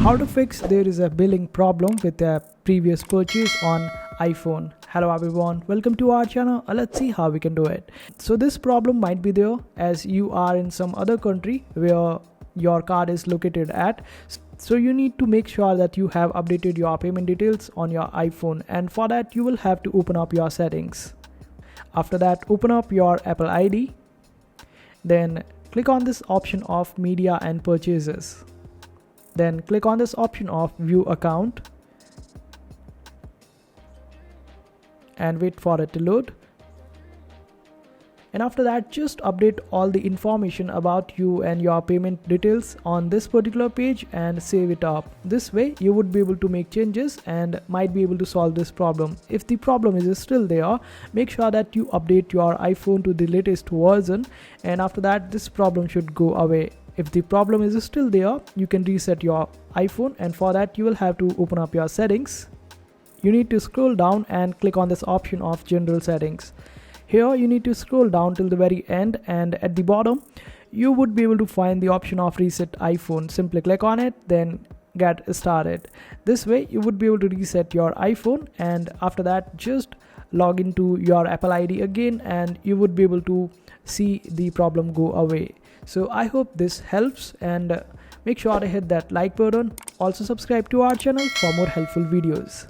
How to fix there is a billing problem with a previous purchase on iPhone. Hello everyone, welcome to our channel. Let's see how we can do it. So this problem might be there as you are in some other country where your card is located at. So you need to make sure that you have updated your payment details on your iPhone, and for that you will have to open up your settings. After that, open up your Apple ID. Then click on this option of media and purchases. Then click on this option of view account and wait for it to load. And after that, just update all the information about you and your payment details on this particular page and save it up. This way you would be able to make changes and might be able to solve this problem. If the problem is still there, make sure that you update your iPhone to the latest version, and after that this problem should go away. If the problem is still there, you can reset your iPhone, and for that you will have to open up your settings. You need to scroll down and click on this option of general settings. Here you need to scroll down till the very end, and at the bottom you would be able to find the option of reset iPhone. Simply click on it, then get started. This way you would be able to reset your iPhone, and after that just log into your Apple ID again and you would be able to see the problem go away. So I hope this helps, and make sure to hit that like button. Also subscribe to our channel for more helpful videos.